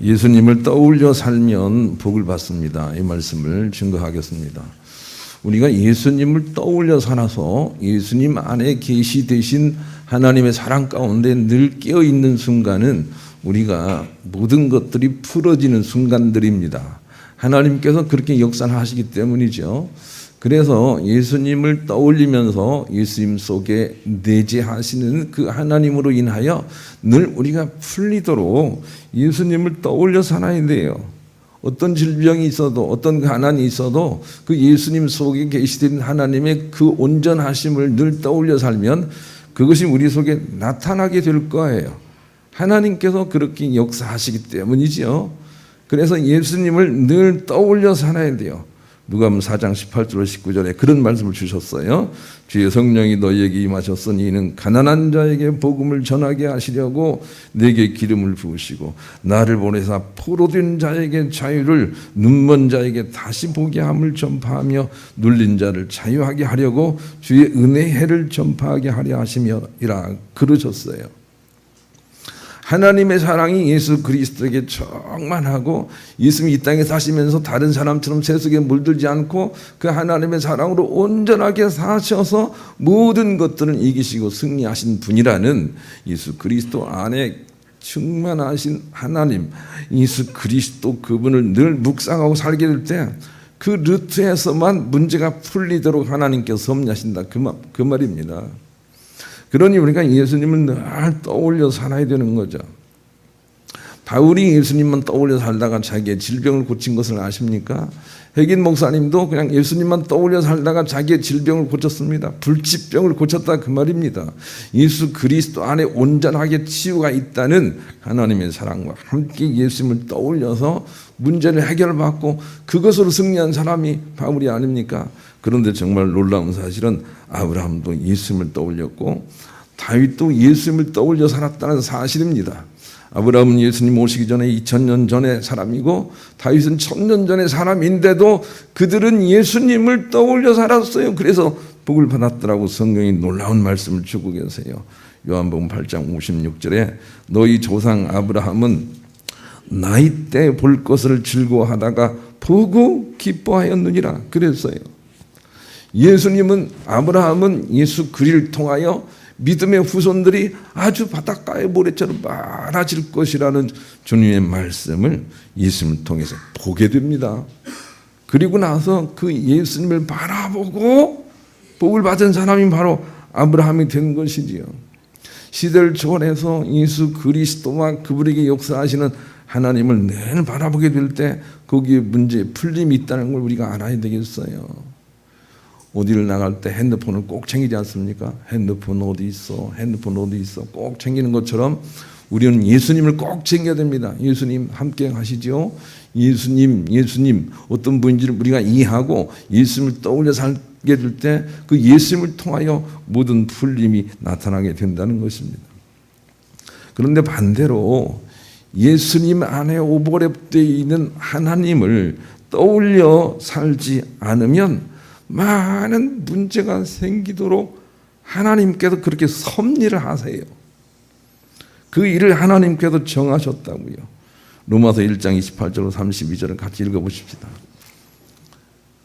예수님을 떠올려 살면 복을 받습니다. 이 말씀을 증거하겠습니다. 우리가 예수님을 떠올려 살아서 예수님 안에 계시되신 하나님의 사랑 가운데 늘 깨어있는 순간은 우리가 모든 것들이 풀어지는 순간들입니다. 하나님께서 그렇게 역사하시기 때문이죠. 그래서 예수님을 떠올리면서 예수님 속에 내재하시는 그 하나님으로 인하여 늘 우리가 풀리도록 예수님을 떠올려 살아야 돼요. 어떤 질병이 있어도 어떤 가난이 있어도 그 예수님 속에 계시된 하나님의 그 온전하심을 늘 떠올려 살면 그것이 우리 속에 나타나게 될 거예요. 하나님께서 그렇게 역사하시기 때문이죠. 그래서 예수님을 늘 떠올려 살아야 돼요. 누가복음 4장 18절 19절에 그런 말씀을 주셨어요. 주의 성령이 너희에게 임하셨으니 이는 가난한 자에게 복음을 전하게 하시려고 내게 기름을 부으시고 나를 보내사 포로된 자에게 자유를 눈먼 자에게 다시 보게 함을 전파하며 눌린 자를 자유하게 하려고 주의 은혜의 해를 전파하게 하려 하심이라 그러셨어요. 하나님의 사랑이 예수 그리스도에게 충만하고 예수님이 이 땅에 사시면서 다른 사람처럼 세속에 물들지 않고 그 하나님의 사랑으로 온전하게 사셔서 모든 것들을 이기시고 승리하신 분이라는 예수 그리스도 안에 충만하신 하나님, 예수 그리스도 그분을 늘 묵상하고 살게 될 때 그 루트에서만 문제가 풀리도록 하나님께서 섭리하신다 그 말입니다. 그러니 우리가 예수님을 늘 떠올려 살아야 되는 거죠. 바울이 예수님만 떠올려 살다가 자기의 질병을 고친 것을 아십니까? 혜긴 목사님도 그냥 예수님만 떠올려 살다가 자기의 질병을 고쳤습니다. 불치병을 고쳤다 그 말입니다. 예수 그리스도 안에 온전하게 치유가 있다는 하나님의 사랑과 함께 예수님을 떠올려서 문제를 해결받고 그것으로 승리한 사람이 바울이 아닙니까? 그런데 정말 놀라운 사실은 아브라함도 예수님을 떠올렸고 다윗도 예수님을 떠올려 살았다는 사실입니다. 아브라함은 예수님 오시기 전에 2000년 전의 사람이고 다윗은 1000년 전의 사람인데도 그들은 예수님을 떠올려 살았어요. 그래서 복을 받았더라고 성경이 놀라운 말씀을 주고 계세요. 요한복음 8장 56절에 너희 조상 아브라함은 나이 때 볼 것을 즐거워하다가 보고 기뻐하였느니라 그랬어요. 아브라함은 예수 그리스도를 통하여 믿음의 후손들이 아주 바닷가의 모래처럼 많아질 것이라는 주님의 말씀을 예수님을 통해서 보게 됩니다. 그리고 나서 그 예수님을 바라보고 복을 받은 사람이 바로 아브라함이 된 것이지요. 시대를 초월해서 예수 그리스도와 그분에게 역사하시는 하나님을 늘 바라보게 될 때 거기에 문제에 풀림이 있다는 걸 우리가 알아야 되겠어요. 어디를 나갈 때 핸드폰을 꼭 챙기지 않습니까? 핸드폰 어디 있어? 핸드폰 어디 있어? 꼭 챙기는 것처럼 우리는 예수님을 꼭 챙겨야 됩니다. 예수님 함께 하시죠. 예수님 어떤 분인지를 우리가 이해하고 예수님을 떠올려 살게 될 때 그 예수님을 통하여 모든 풀림이 나타나게 된다는 것입니다. 그런데 반대로 예수님 안에 오버랩되어 있는 하나님을 떠올려 살지 않으면 많은 문제가 생기도록 하나님께서 그렇게 섭리를 하세요. 그 일을 하나님께서 정하셨다고요. 로마서 1장 28절 32절을 같이 읽어보십시다.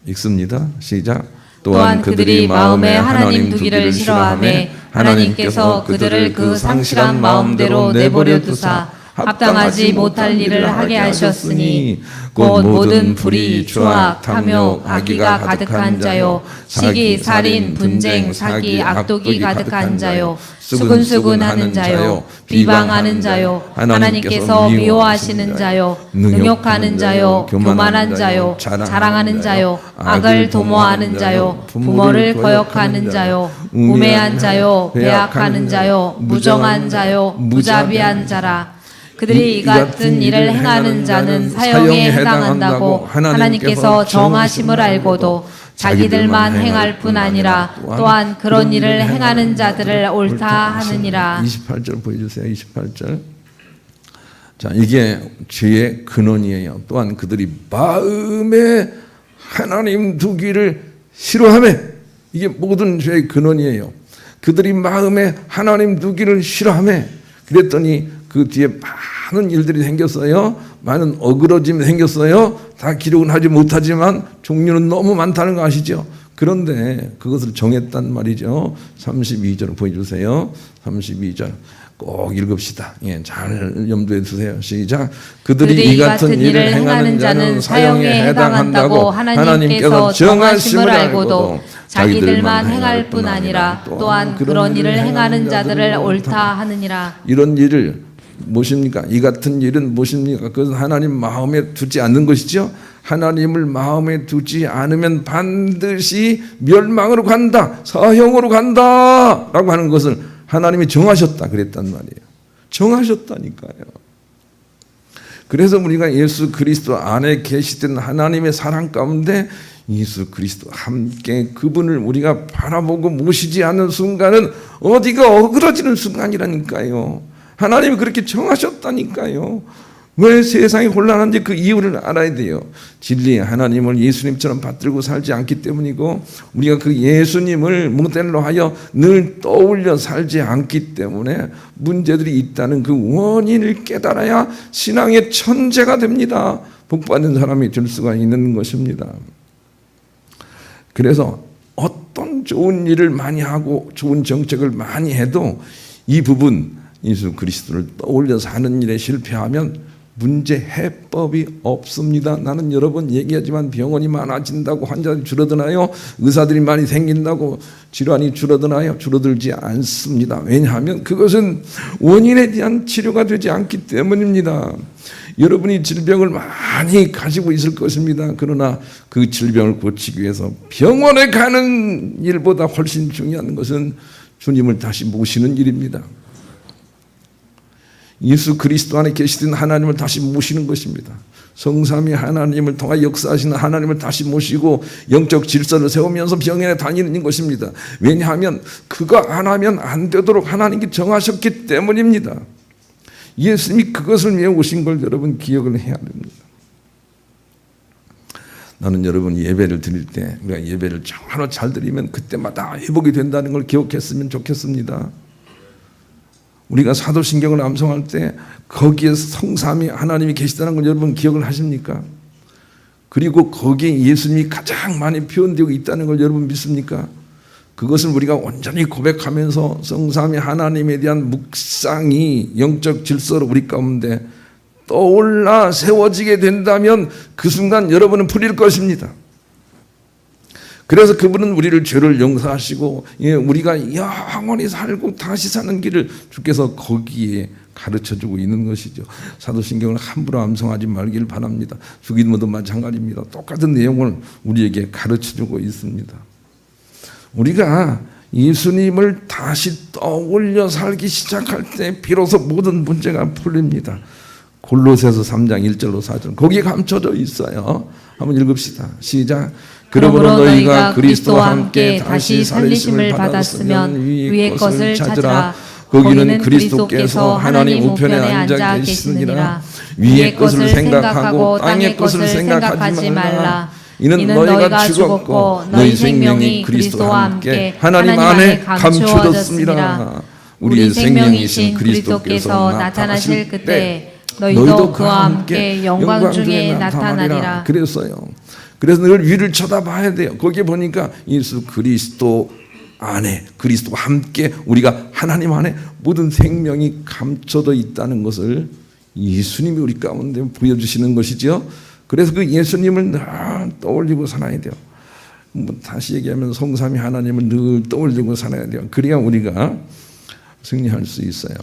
읽습니다. 시작. 또한 그들이 마음에 하나님 두기를 싫어하매 하나님께서 그들을 그 상실한 마음대로 내버려 두사 합당하지 못할 일을 하게 하셨으니 곧 모든 불의, 추악, 탐욕, 악의가 가득한 자요 시기, 살인, 분쟁, 사기, 악독이 가득한 자요 수근수근하는 자요 비방하는 자요 하나님께서 미워하시는 자요 능욕하는 자요 교만한 자요 자랑하는 자요 악을 도모하는 자요 부모를 거역하는 자요 우매한 자요 배악하는 자요 무정한 자요 무자비한 자라. 그들이 이 같은 일을 행하는 자는 사형에 해당한다고 하나님께서 정하심을 알고도 자기들만 행할 뿐 아니라 또한 그런 일을 행하는 자들을 옳다 하느니라. 28절 보여주세요. 28절. 자, 이게 죄의 근원이에요. 또한 그들이 마음에 하나님 두기를 싫어하며, 이게 모든 죄의 근원이에요. 그들이 마음에 하나님 두기를 싫어하며, 그랬더니 그 뒤에 많은 일들이 생겼어요. 많은 어그러짐이 생겼어요. 다 기록은 하지 못하지만 종류는 너무 많다는 거 아시죠? 그런데 그것을 정했단 말이죠. 32절 보여주세요. 32절 꼭 읽읍시다. 예, 잘 염두에 두세요. 시작. 그들이 이 같은 일을 행하는 자는 사형에 해당한다고 하나님께서 정하심을 알고도 자기들만 행할 뿐 아니라 또한 그런 일을 행하는 자들을 옳다 하느니라. 이런 일을 무엇입니까? 이 같은 일은 무엇입니까? 그것은 하나님 마음에 두지 않는 것이죠. 하나님을 마음에 두지 않으면 반드시 멸망으로 간다, 사형으로 간다 라고 하는 것을 하나님이 정하셨다 그랬단 말이에요. 정하셨다니까요. 그래서 우리가 예수 그리스도 안에 계시던 하나님의 사랑 가운데 예수 그리스도 함께 그분을 우리가 바라보고 모시지 않는 순간은 어디가 어그러지는 순간이라니까요. 하나님이 그렇게 정하셨다니까요. 왜 세상이 혼란한지 그 이유를 알아야 돼요. 진리의 하나님을 예수님처럼 받들고 살지 않기 때문이고, 우리가 그 예수님을 모델로 하여 늘 떠올려 살지 않기 때문에 문제들이 있다는 그 원인을 깨달아야 신앙의 천재가 됩니다. 복받은 사람이 될 수가 있는 것입니다. 그래서 어떤 좋은 일을 많이 하고 좋은 정책을 많이 해도 이 부분 예수 그리스도를 떠올려 사는 일에 실패하면 문제 해법이 없습니다. 나는 여러 번 얘기하지만 병원이 많아진다고 환자들이 줄어드나요? 의사들이 많이 생긴다고 질환이 줄어드나요? 줄어들지 않습니다. 왜냐하면 그것은 원인에 대한 치료가 되지 않기 때문입니다. 여러분이 질병을 많이 가지고 있을 것입니다. 그러나 그 질병을 고치기 위해서 병원에 가는 일보다 훨씬 중요한 것은 주님을 다시 모시는 일입니다. 예수 그리스도 안에 계시던 하나님을 다시 모시는 것입니다. 성삼위 하나님을 통해 역사하시는 하나님을 다시 모시고 영적 질서를 세우면서 병원에 다니는 것입니다. 왜냐하면 그거 안 하면 안 되도록 하나님께 정하셨기 때문입니다. 예수님이 그것을 위해 오신 걸 여러분 기억을 해야 됩니다. 나는 여러분 예배를 드릴 때 우리가 예배를 정말로 잘 드리면 그때마다 회복이 된다는 걸 기억했으면 좋겠습니다. 우리가 사도신경을 암송할 때 거기에 성삼위 하나님이 계시다는 걸 여러분 기억을 하십니까? 그리고 거기에 예수님이 가장 많이 표현되고 있다는 걸 여러분 믿습니까? 그것을 우리가 온전히 고백하면서 성삼위 하나님에 대한 묵상이 영적 질서로 우리 가운데 떠올라 세워지게 된다면 그 순간 여러분은 풀릴 것입니다. 그래서 그분은 우리를 죄를 용서하시고 우리가 영원히 살고 다시 사는 길을 주께서 거기에 가르쳐주고 있는 것이죠. 사도신경을 함부로 암송하지 말기를 바랍니다. 주기도도 마찬가지입니다. 똑같은 내용을 우리에게 가르쳐주고 있습니다. 우리가 예수님을 다시 떠올려 살기 시작할 때 비로소 모든 문제가 풀립니다. 골로새서 3장 1절로 4절 거기에 감춰져 있어요. 한번 읽읍시다. 시작. 그러므로 너희가 그리스도와 함께 다시 살리심을 받았으면 위의 것을 찾으라. 거기는 그리스도께서 하나님 우편에 앉아 계시느니라. 위의 것을 생각하고 땅의 것을 생각하지 말라. 이는 너희가 죽었고 너희 생명이 그리스도와 함께 하나님 안에 감추어졌습니다. 우리 생명이신 그리스도께서 나타나실 그때 너희도 그와 함께 영광 중에 나타나리라. 그래서 늘 위를 쳐다봐야 돼요. 거기에 보니까 예수 그리스도 안에 그리스도와 함께 우리가 하나님 안에 모든 생명이 감춰져 있다는 것을 예수님이 우리 가운데 보여주시는 것이죠. 그래서 그 예수님을 늘 떠올리고 살아야 돼요. 다시 얘기하면 성삼위 하나님을 늘 떠올리고 살아야 돼요. 그래야 우리가 승리할 수 있어요.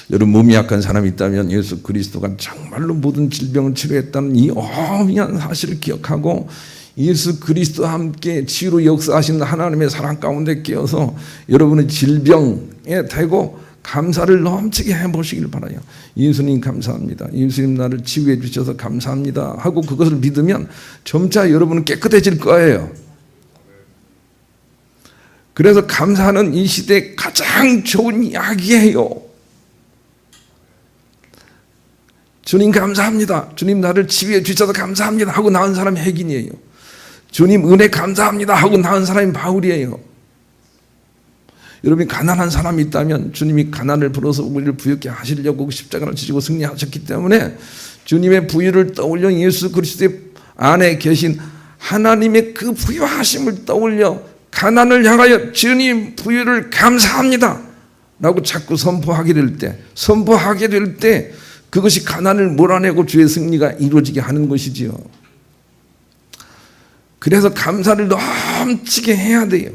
여러분 몸이 약한 사람이 있다면 예수 그리스도가 정말로 모든 질병을 치료했다는 이 어마어마한 사실을 기억하고 예수 그리스도와 함께 치유로 역사하시는 하나님의 사랑 가운데 끼어서 여러분의 질병에 대고 감사를 넘치게 해보시길 바라요. 예수님 감사합니다. 예수님 나를 치유해 주셔서 감사합니다 하고 그것을 믿으면 점차 여러분은 깨끗해질 거예요. 그래서 감사는 이 시대에 가장 좋은 약이에요. 주님 감사합니다. 주님 나를 치유해 주셔서 감사합니다 하고 나은 사람이 혜긴이에요. 주님 은혜 감사합니다 하고 나은 사람이 바울이에요. 여러분이 가난한 사람이 있다면 주님이 가난을 풀어서 우리를 부유케 하시려고 십자가를 지시고 승리하셨기 때문에 주님의 부유를 떠올려 예수 그리스도의 안에 계신 하나님의 그 부유하심을 떠올려 가난을 향하여 주님 부유를 감사합니다 라고 자꾸 선포하게 될 때 그것이 가난을 몰아내고 주의 승리가 이루어지게 하는 것이지요. 그래서 감사를 넘치게 해야 돼요.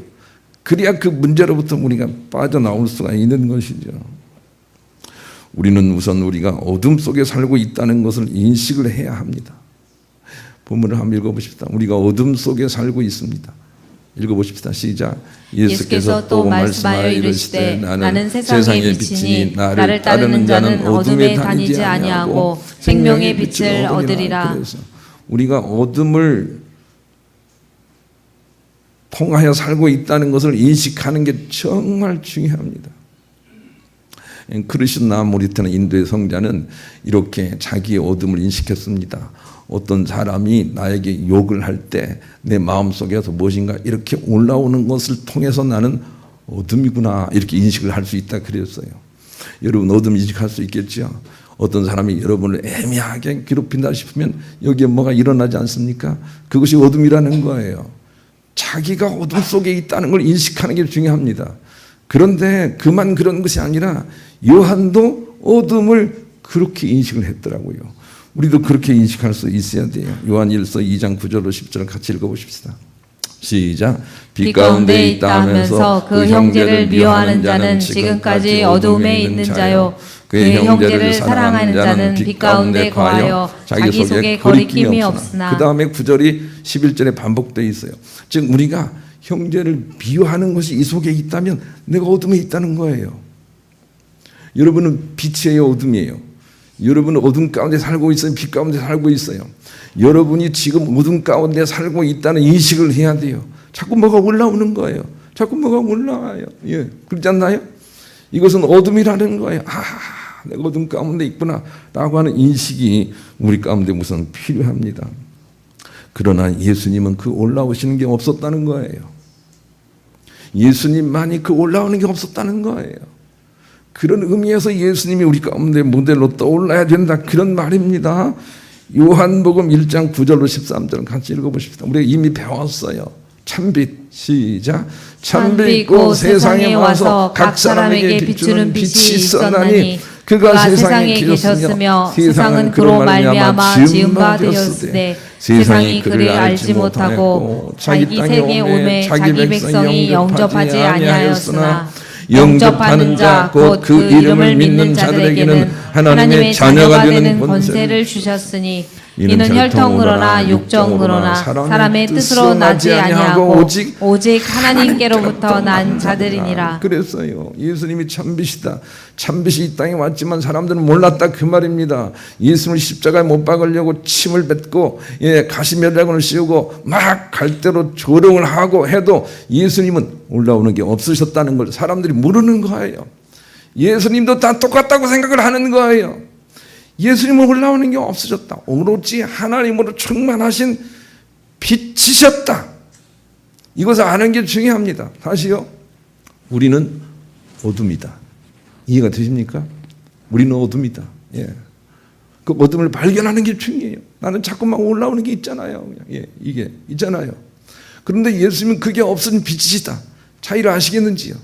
그래야 그 문제로부터 우리가 빠져나올 수가 있는 것이죠. 우리는 우선 우리가 어둠 속에 살고 있다는 것을 인식을 해야 합니다. 본문을 한번 읽어보십시다. 우리가 어둠 속에 살고 있습니다. 읽어보십시다. 시작. 예수께서 또 말씀하여 이르시되 나는 세상의 빛이니 나를 따르는 자는 어둠에 다니지 아니하고 생명의 빛을 얻으리라. 그래서 우리가 어둠을 통하여 살고 있다는 것을 인식하는 게 정말 중요합니다. 크리슈나 모리트나 인도의 성자는 이렇게 자기의 어둠을 인식했습니다. 어떤 사람이 나에게 욕을 할 때 내 마음속에서 무엇인가 이렇게 올라오는 것을 통해서 나는 어둠이구나 이렇게 인식을 할 수 있다 그랬어요. 여러분 어둠 인식할 수 있겠죠? 어떤 사람이 여러분을 애매하게 괴롭힌다 싶으면 여기에 뭐가 일어나지 않습니까? 그것이 어둠이라는 거예요. 자기가 어둠 속에 있다는 걸 인식하는 게 중요합니다. 그런데 그만 그런 것이 아니라 요한도 어둠을 그렇게 인식을 했더라고요. 우리도 그렇게 인식할 수 있어야 돼요. 요한일서 2장 9절로 10절을 같이 읽어보십시다. 시작. 빛 가운데 있다 하면서 그 형제를 미워하는 자는 지금까지 어둠에 있는 자요 그의 형제를 사랑하는 자는 빛 가운데 거하여 자기 속에 거리낌이 없으나. 그 다음에 9절이 11절에 반복되어 있어요. 즉 우리가 형제를 미워하는 것이 이 속에 있다면 내가 어둠에 있다는 거예요. 여러분은 빛이에요, 어둠이에요? 여러분은 어둠 가운데 살고 있어요, 빛 가운데 살고 있어요? 여러분이 지금 어둠 가운데 살고 있다는 인식을 해야 돼요. 자꾸 뭐가 올라오는 거예요. 자꾸 뭐가 올라와요. 예, 그렇지 않나요? 이것은 어둠이라는 거예요. 내가 어둠 가운데 있구나 라고 하는 인식이 우리 가운데 우선 필요합니다. 그러나 예수님은 그 올라오시는 게 없었다는 거예요. 예수님만이 그 올라오는 게 없었다는 거예요. 그런 의미에서 예수님이 우리 가운데 모델로 떠올라야 된다 그런 말입니다. 요한복음 1장 9절로 13절을 같이 읽어보십시다. 우리가 이미 배웠어요. 참빛 시작. 참빛고 세상에 와서 각 사람에게 비추는 빛이 있었나니 그가 세상에 계셨으며 세상은 그로 말미암아 지은 바 되었으되 세상이 그를 알지 못하고 자기 생에 오매 자기 백성이 영접하지 아니하였으나 영접하는 자 곧 그 이름을 믿는 자들에게는 하나님의 자녀가 되는 권세를 주셨으니 이는 혈통으로나 육정으로나 사람의 뜻으로 나지 아니하고 오직 하나님께로부터 난 자들이니라. 그랬어요. 예수님이 참빛이다. 참빛이 이 땅에 왔지만 사람들은 몰랐다 그 말입니다. 예수님을 십자가에 못 박으려고 침을 뱉고 가시면류관을 씌우고 막 갈대로 조롱을 하고 해도 예수님은 올라오는 게 없으셨다는 걸 사람들이 모르는 거예요. 예수님도 다 똑같다고 생각을 하는 거예요. 예수님은 올라오는 게 없으셨다. 오로지 하나님으로 충만하신 빛이셨다. 이것을 아는 게 중요합니다. 다시요. 우리는 어둠이다. 이해가 되십니까? 우리는 어둠이다. 예. 그 어둠을 발견하는 게 중요해요. 나는 자꾸만 올라오는 게 있잖아요. 예, 이게 있잖아요. 그런데 예수님은 그게 없은 빛이시다. 차이를 아시겠는지요?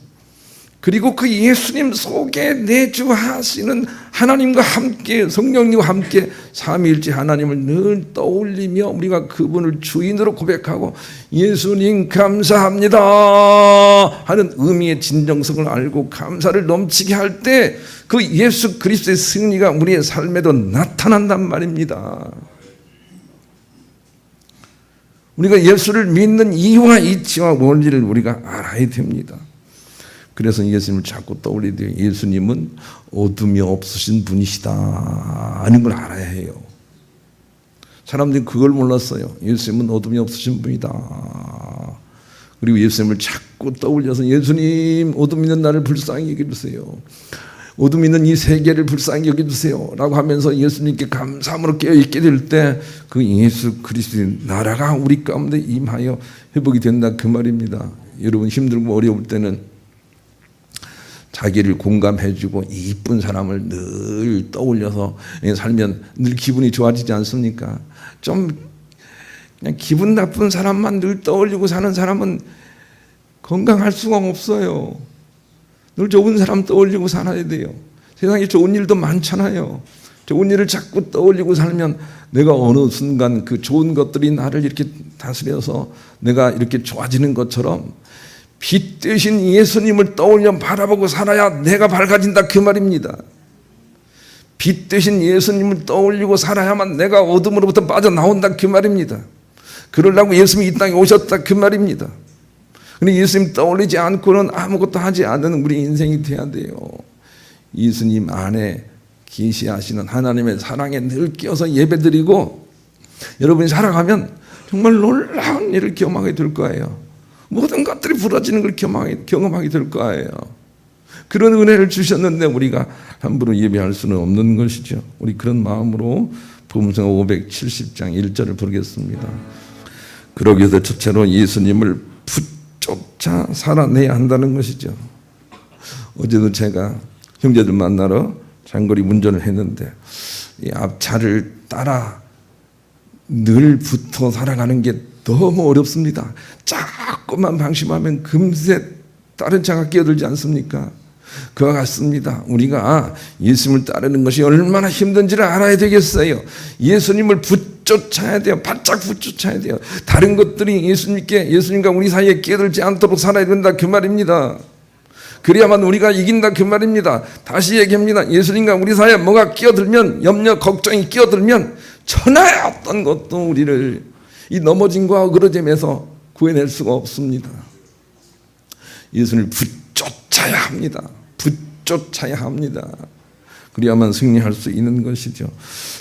그리고 그 예수님 속에 내주하시는 하나님과 함께 성령님과 함께 삼위일체 하나님을 늘 떠올리며 우리가 그분을 주인으로 고백하고 예수님 감사합니다 하는 의미의 진정성을 알고 감사를 넘치게 할 때 그 예수 그리스도의 승리가 우리의 삶에도 나타난단 말입니다. 우리가 예수를 믿는 이유와 이치와 원리를 우리가 알아야 됩니다. 그래서 예수님을 자꾸 떠올리게 돼요. 예수님은 어둠이 없으신 분이시다 하는 걸 알아야 해요. 사람들이 그걸 몰랐어요. 예수님은 어둠이 없으신 분이다. 그리고 예수님을 자꾸 떠올려서 예수님 어둠 있는 나를 불쌍히 여겨주세요. 어둠 있는 이 세계를 불쌍히 여겨주세요 라고 하면서 예수님께 감사함으로 깨어있게 될 때 그 예수 그리스도의 나라가 우리 가운데 임하여 회복이 된다 그 말입니다. 여러분 힘들고 어려울 때는 자기를 공감해주고 이쁜 사람을 늘 떠올려서 살면 늘 기분이 좋아지지 않습니까? 좀 그냥 기분 나쁜 사람만 늘 떠올리고 사는 사람은 건강할 수가 없어요. 늘 좋은 사람 떠올리고 살아야 돼요. 세상에 좋은 일도 많잖아요. 좋은 일을 자꾸 떠올리고 살면 내가 어느 순간 그 좋은 것들이 나를 이렇게 다스려서 내가 이렇게 좋아지는 것처럼 빛 대신 예수님을 떠올려 바라보고 살아야 내가 밝아진다 그 말입니다. 빛 대신 예수님을 떠올리고 살아야만 내가 어둠으로부터 빠져나온다 그 말입니다. 그러려고 예수님이 이 땅에 오셨다 그 말입니다. 근데 예수님 떠올리지 않고는 아무것도 하지 않는 우리 인생이 돼야 돼요. 예수님 안에 계시하시는 하나님의 사랑에 늘 끼어서 예배드리고 여러분이 살아가면 정말 놀라운 일을 경험하게 될 거예요. 모든 것들이 부러지는 걸 경험하게 될 거예요. 그런 은혜를 주셨는데 우리가 함부로 예배할 수는 없는 것이죠. 우리 그런 마음으로 복음성 570장 1절을 부르겠습니다. 그러기 위해서 첫째로 예수님을 붙잡아 살아내야 한다는 것이죠. 어제도 제가 형제들 만나러 장거리 운전을 했는데 이 앞차를 따라 늘 붙어 살아가는 게 너무 어렵습니다. 조금만 방심하면 금세 다른 차가 끼어들지 않습니까? 그와 같습니다. 우리가 예수님을 따르는 것이 얼마나 힘든지를 알아야 되겠어요. 예수님을 붙쫓아야 돼요. 바짝 붙쫓아야 돼요. 다른 것들이 예수님과 우리 사이에 끼어들지 않도록 살아야 된다 그 말입니다. 그래야만 우리가 이긴다 그 말입니다. 다시 얘기합니다. 예수님과 우리 사이에 뭐가 끼어들면, 염려, 걱정이 끼어들면 천하의 어떤 것도 우리를 이 넘어짐과 어그러짐에서 구해낼 수가 없습니다. 예수님을 붙쫓아야 합니다. 붙쫓아야 합니다. 그래야만 승리할 수 있는 것이죠.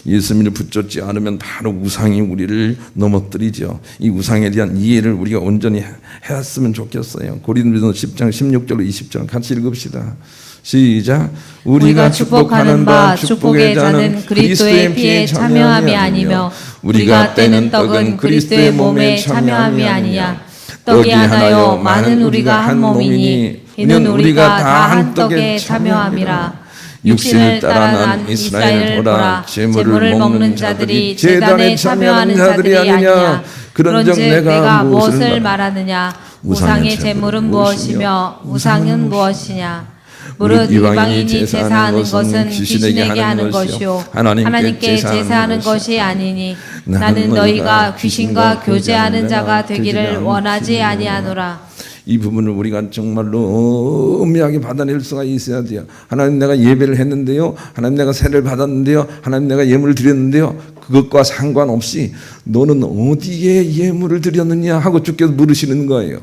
예수님을 붙잡지 않으면 바로 우상이 우리를 넘어뜨리죠. 이 우상에 대한 이해를 우리가 온전히 해왔으면 좋겠어요. 고린도전서 10장 16절로 20절 같이 읽읍시다. 시작. 우리가 축복하는 바 축복의 잔은 그리스도의 피에 참여함이 아니며 우리가 떼는 떡은 그리스도의 몸에 참여함이 아니냐. 떡이 하나요 많은 우리가 한 몸이니 이는 우리가 다 한 떡에 참여함이라. 육신을 따라 난 이스라엘 보라. 제물을 먹는 자들이 제단에 참여하는 자들이 아니냐. 그런즉 내가 무엇을 말하느냐. 우상의 제물은 무엇이며 우상은 무엇이냐. 무릇 이방인이 제사하는 것은 귀신에게 하는 것이요 하나님께 제사하는 것이 아니니 나는 너희가 귀신과 교제하는 자가 되기를 원하지 아니하노라. 이 부분을 우리가 정말로 음미하게 받아낼 수가 있어야 돼요. 하나님 내가 예배를 했는데요. 하나님 내가 세례를 받았는데요. 하나님 내가 예물을 드렸는데요. 그것과 상관없이 너는 어디에 예물을 드렸느냐 하고 주께서 물으시는 거예요.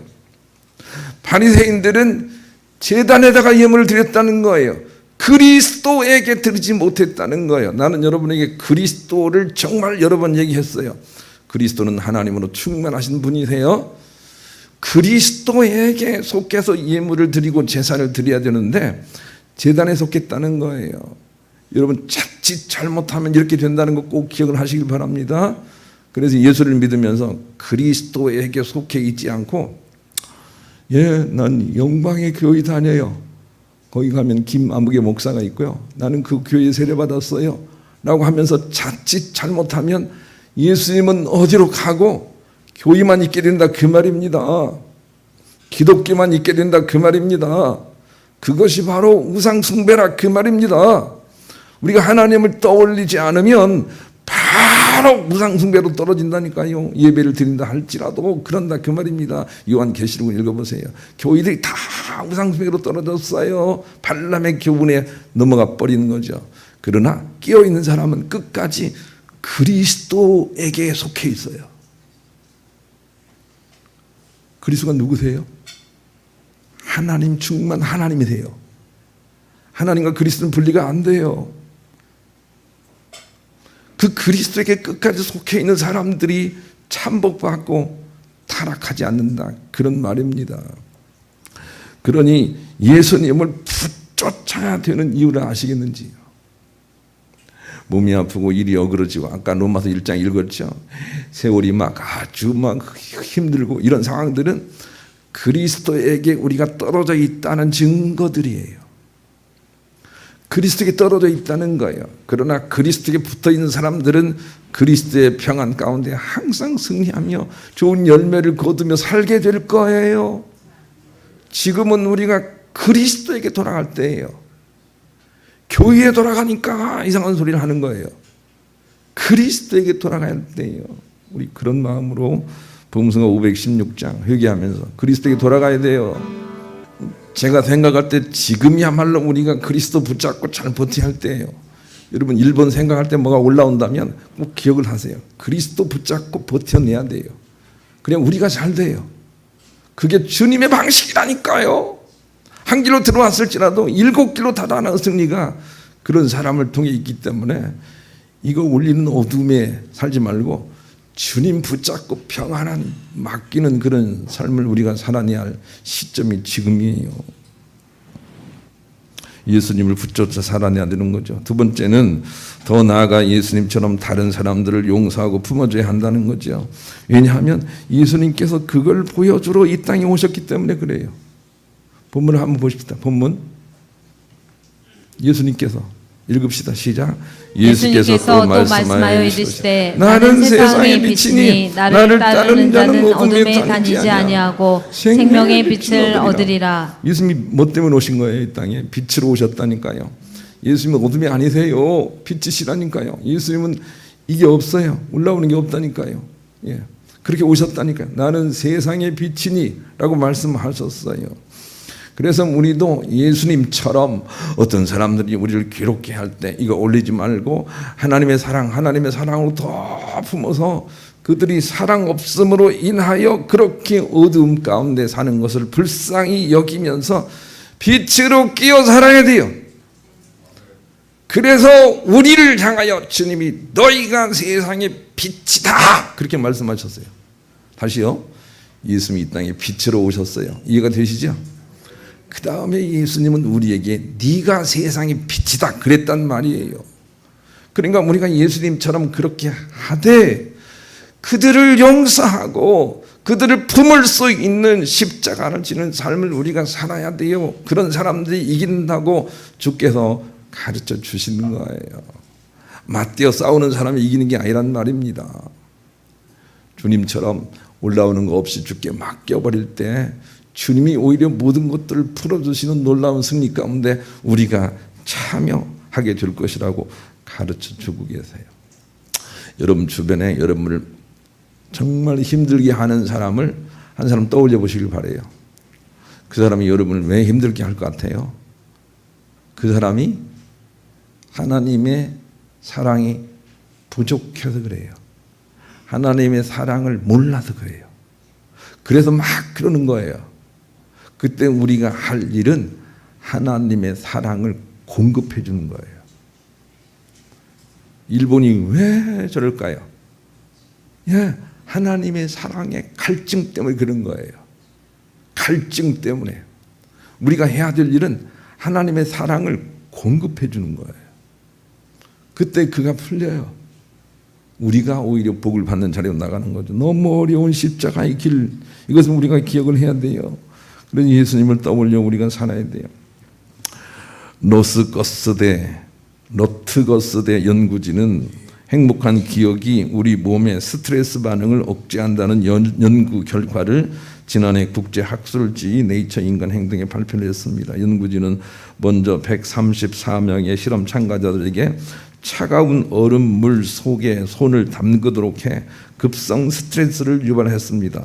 바리새인들은 제단에다가 예물을 드렸다는 거예요. 그리스도에게 드리지 못했다는 거예요. 나는 여러분에게 그리스도를 정말 여러 번 얘기했어요. 그리스도는 하나님으로 충만하신 분이세요. 그리스도에게 속해서 예물을 드리고 제사를 드려야 되는데 제단에 속했다는 거예요. 여러분 자칫 잘못하면 이렇게 된다는 거 꼭 기억을 하시길 바랍니다. 그래서 예수를 믿으면서 그리스도에게 속해 있지 않고 난 영광의 교회 다녀요. 거기 가면 김아무개 목사가 있고요. 나는 그 교회에 세례받았어요. 라고 하면서 자칫 잘못하면 예수님은 어디로 가고 교회만 있게 된다 그 말입니다. 기독교만 있게 된다 그 말입니다. 그것이 바로 우상숭배라 그 말입니다. 우리가 하나님을 떠올리지 않으면 바로 우상숭배로 떨어진다니까요. 예배를 드린다 할지라도 그런다 그 말입니다. 요한계시록을 읽어보세요. 교회들이 다 우상숭배로 떨어졌어요. 발람의 교훈에 넘어가 버리는 거죠. 그러나 깨어있는 사람은 끝까지 그리스도에게 속해 있어요. 그리스도가 누구세요? 하나님 충만 하나님이세요. 하나님과 그리스도는 분리가 안 돼요. 그 그리스도에게 끝까지 속해 있는 사람들이 참복받고 타락하지 않는다 그런 말입니다. 그러니 예수님을 붙쫓아야 되는 이유를 아시겠는지요? 몸이 아프고 일이 어그러지고 아까 로마서 1장 읽었죠. 세월이 아주 힘들고 이런 상황들은 그리스도에게 우리가 떨어져 있다는 증거들이에요. 그리스도에게 떨어져 있다는 거예요. 그러나 그리스도에게 붙어 있는 사람들은 그리스도의 평안 가운데 항상 승리하며 좋은 열매를 거두며 살게 될 거예요. 지금은 우리가 그리스도에게 돌아갈 때예요. 교회에 돌아가니까 이상한 소리를 하는 거예요. 그리스도에게 돌아가야 할 때예요. 우리 그런 마음으로 복음서가 516장 회개하면서 그리스도에게 돌아가야 돼요. 제가 생각할 때 지금이야말로 우리가 그리스도 붙잡고 잘 버텨야 할 때예요. 여러분 1번 생각할 때 뭐가 올라온다면 꼭 기억을 하세요. 그리스도 붙잡고 버텨내야 돼요. 그냥 우리가 잘 돼요. 그게 주님의 방식이라니까요. 한 길로 들어왔을지라도 7길로 닫아나는 승리가 그런 사람을 통해 있기 때문에 이거 울리는 어둠에 살지 말고 주님 붙잡고 평안한 맡기는 그런 삶을 우리가 살아내야 할 시점이 지금이에요. 예수님을 붙잡아 살아내야 되는 거죠. 두 번째는 더 나아가 예수님처럼 다른 사람들을 용서하고 품어줘야 한다는 거죠. 왜냐하면 예수님께서 그걸 보여주러 이 땅에 오셨기 때문에 그래요. 본문을 한번 보십시다. 본문 예수님께서 읽읍시다. 시작. 예수께서 또 말씀하여 이르시되 나는 세상의 빛이니 나를 따르는 자는 어둠에 다니지 아니하고 생명의 빛을 얻으리라. 예수님이 뭐 때문에 오신 거예요? 이 땅에 빛으로 오셨다니까요. 예수님은 어둠이 아니세요. 빛이시라니까요. 예수님은 이게 없어요. 올라오는 게 없다니까요. 예. 그렇게 오셨다니까요. 나는 세상의 빛이니 라고 말씀하셨어요. 그래서 우리도 예수님처럼 어떤 사람들이 우리를 괴롭게 할 때 이거 올리지 말고 하나님의 사랑으로 더 품어서 그들이 사랑 없음으로 인하여 그렇게 어두움 가운데 사는 것을 불쌍히 여기면서 빛으로 끼어 살아야 돼요. 그래서 우리를 향하여 주님이 너희가 세상의 빛이다 그렇게 말씀하셨어요. 다시요. 예수님이 이 땅에 빛으로 오셨어요. 이해가 되시죠? 그 다음에 예수님은 우리에게 네가 세상의 빛이다 그랬단 말이에요. 그러니까 우리가 예수님처럼 그렇게 하되 그들을 용서하고 그들을 품을 수 있는 십자가를 지는 삶을 우리가 살아야 돼요. 그런 사람들이 이긴다고 주께서 가르쳐 주시는 거예요. 맞대어 싸우는 사람이 이기는 게 아니란 말입니다. 주님처럼 올라오는 거 없이 주께 맡겨버릴 때 주님이 오히려 모든 것들을 풀어주시는 놀라운 승리 가운데 우리가 참여하게 될 것이라고 가르쳐 주고 계세요. 여러분 주변에 여러분을 정말 힘들게 하는 사람을 한 사람 떠올려 보시길 바라요. 그 사람이 여러분을 왜 힘들게 할 것 같아요? 그 사람이 하나님의 사랑이 부족해서 그래요. 하나님의 사랑을 몰라서 그래요. 그래서 막 그러는 거예요. 그때 우리가 할 일은 하나님의 사랑을 공급해 주는 거예요. 일본이 왜 저럴까요? 예, 하나님의 사랑의 갈증 때문에 그런 거예요. 갈증 때문에. 우리가 해야 될 일은 하나님의 사랑을 공급해 주는 거예요. 그때 그가 풀려요. 우리가 오히려 복을 받는 자리로 나가는 거죠. 너무 어려운 십자가의 길, 이것은 우리가 기억을 해야 돼요. 그래서 예수님을 떠올려 우리가 살아야 돼요. 로트거스대 연구진은 행복한 기억이 우리 몸의 스트레스 반응을 억제한다는 연구 결과를 지난해 국제학술지 네이처 인간 행동에 발표를 했습니다. 연구진은 먼저 134명의 실험 참가자들에게 차가운 얼음물 속에 손을 담그도록 해 급성 스트레스를 유발했습니다.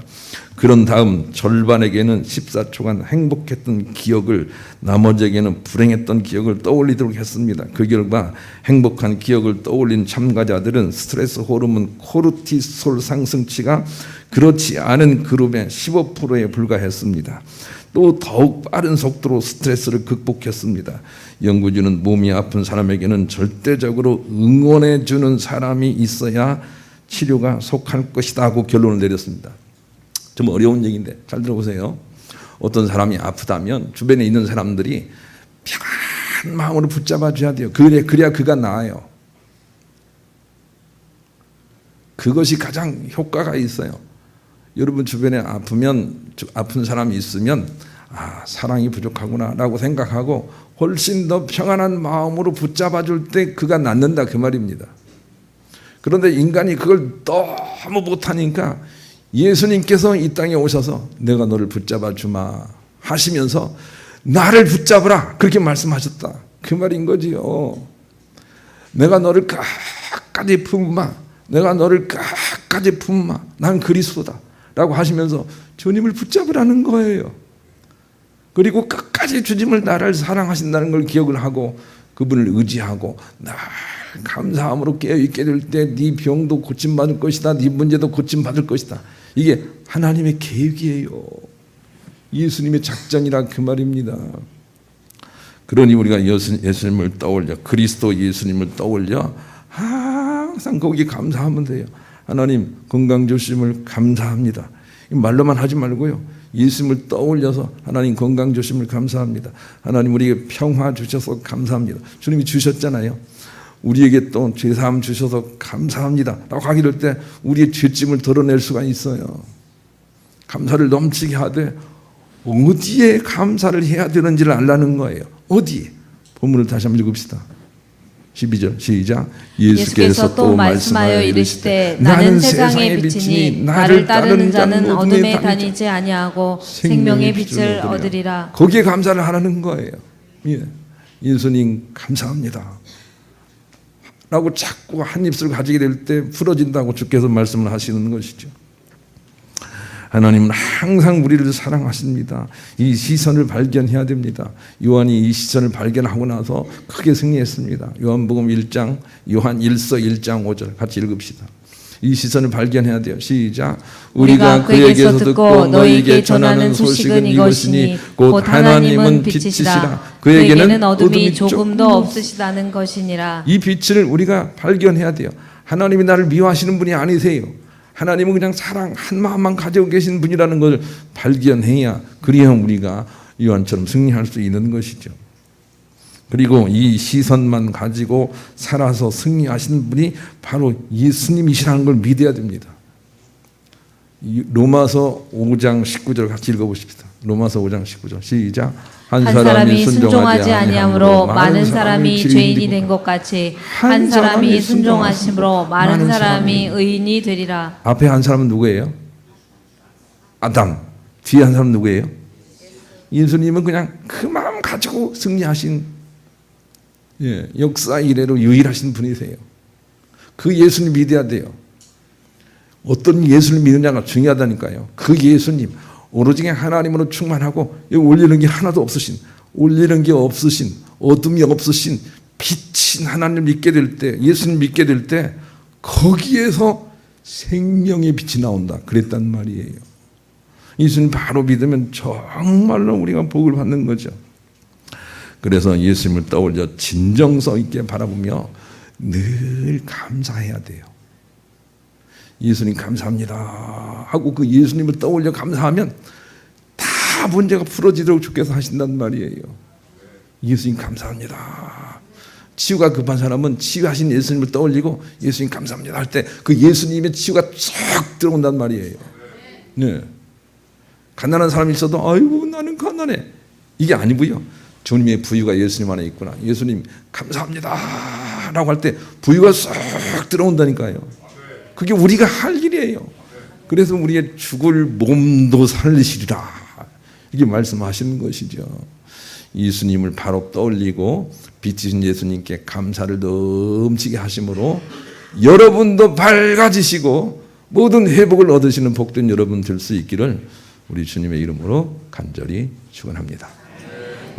그런 다음 절반에게는 14초간 행복했던 기억을, 나머지에게는 불행했던 기억을 떠올리도록 했습니다. 그 결과 행복한 기억을 떠올린 참가자들은 스트레스 호르몬 코르티솔 상승치가 그렇지 않은 그룹의 15%에 불과했습니다. 또 더욱 빠른 속도로 스트레스를 극복했습니다. 연구진은 몸이 아픈 사람에게는 절대적으로 응원해 주는 사람이 있어야 치료가 속할 것이다 하고 결론을 내렸습니다. 좀 어려운 얘기인데 잘 들어보세요. 어떤 사람이 아프다면 주변에 있는 사람들이 평안한 마음으로 붙잡아 줘야 돼요. 그래야 그가 나아요. 그것이 가장 효과가 있어요. 여러분 주변에 아픈 사람이 있으면 사랑이 부족하구나라고 생각하고 훨씬 더 평안한 마음으로 붙잡아 줄 때 그가 낫는다 그 말입니다. 그런데 인간이 그걸 너무 못하니까 예수님께서 이 땅에 오셔서 내가 너를 붙잡아 주마 하시면서 나를 붙잡으라 그렇게 말씀하셨다 그 말인 거지요. 내가 너를 끝까지 품마, 내가 너를 끝까지 품마, 난 그리스도다 라고 하시면서 주님을 붙잡으라는 거예요. 그리고 끝까지 주님을 나를 사랑하신다는 걸 기억을 하고 그분을 의지하고 날 감사함으로 깨어있게 될 때 네 병도 고침받을 것이다, 네 문제도 고침받을 것이다. 이게 하나님의 계획이에요. 예수님의 작전이라 그 말입니다. 그러니 우리가 예수님을 떠올려, 그리스도 예수님을 떠올려 항상 거기에 감사하면 돼요. 하나님 건강 주심을 감사합니다. 말로만 하지 말고요. 예수님을 떠올려서 하나님 건강 주심을 감사합니다. 하나님 우리에게 평화 주셔서 감사합니다. 주님이 주셨잖아요. 우리에게 또 죄사함 주셔서 감사합니다 라고 하게 될 때 우리의 죄짐을 드러낼 수가 있어요. 감사를 넘치게 하되 어디에 감사를 해야 되는지를 알라는 거예요. 어디에? 본문을 다시 한번 읽읍시다. 12절 시작. 예수께서 또 말씀하여 이르시되 나는 세상의 빛이니 나를 따르는 자는 어둠에 다니지 아니하고 생명의 빛을 얻으리라. 거기에 감사를 하라는 거예요. 예수님 감사합니다 라고 자꾸 한 입술 가지게 될 때 풀어진다고 주께서 말씀을 하시는 것이죠. 하나님은 항상 우리를 사랑하십니다. 이 시선을 발견해야 됩니다. 요한이 이 시선을 발견하고 나서 크게 승리했습니다. 요한복음 1장, 요한 1서 1장 5절 같이 읽읍시다. 이 시선을 발견해야 돼요. 시작. 우리가 그에게서 듣고 너희에게 전하는 소식은 이것이니 곧 하나님은 빛이시라. 그에게는 어둠이 조금도 없으시다는 것이니라. 이 빛을 우리가 발견해야 돼요. 하나님이 나를 미워하시는 분이 아니세요. 하나님은 그냥 사랑 한 마음만 가지고 계신 분이라는 걸 발견해야 그래야 우리가 요한처럼 승리할 수 있는 것이죠. 그리고 이 시선만 가지고 살아서 승리하신 분이 바로 예수님이시라는 걸 믿어야 됩니다. 로마서 5장 19절 같이 읽어보십시다. 로마서 5장 19절 시작. 한 사람이 순종하지 아니함으로 많은 사람이 죄인이 된 것 같이 한 사람이 순종하심으로 많은 사람이 의인이 되리라. 앞에 한 사람은 누구예요? 아담. 뒤에 한 사람은 누구예요? 예수님은 그냥 그 마음 가지고 승리하신 역사 이래로 유일하신 분이세요. 그 예수님 믿어야 돼요. 어떤 예수를 믿느냐가 중요하다니까요. 그 예수님 오로지 하나님으로 충만하고 여기 올리는 게 하나도 없으신, 올리는 게 없으신, 어둠이 없으신 빛인 하나님을 믿게 될 때, 예수님 믿게 될 때 거기에서 생명의 빛이 나온다 그랬단 말이에요. 예수님 바로 믿으면 정말로 우리가 복을 받는 거죠. 그래서 예수님을 떠올려 진정성 있게 바라보며 늘 감사해야 돼요. 예수님 감사합니다 하고 그 예수님을 떠올려 감사하면 다 문제가 풀어지도록 주께서 하신단 말이에요. 예수님 감사합니다. 치유가 급한 사람은 치유하신 예수님을 떠올리고 예수님 감사합니다 할 때 그 예수님의 치유가 쫙 들어온단 말이에요. 네. 가난한 사람이 있어도 아이고 나는 가난해 이게 아니고요. 주님의 부유가 예수님 안에 있구나. 예수님 감사합니다 라고 할 때 부유가 쏙 들어온다니까요. 그게 우리가 할 일이에요. 그래서 우리의 죽을 몸도 살리시리라 이게 말씀하시는 것이죠. 예수님을 바로 떠올리고 빛이신 예수님께 감사를 넘치게 하심으로 여러분도 밝아지시고 모든 회복을 얻으시는 복된 여러분 될 수 있기를 우리 주님의 이름으로 간절히 축원합니다.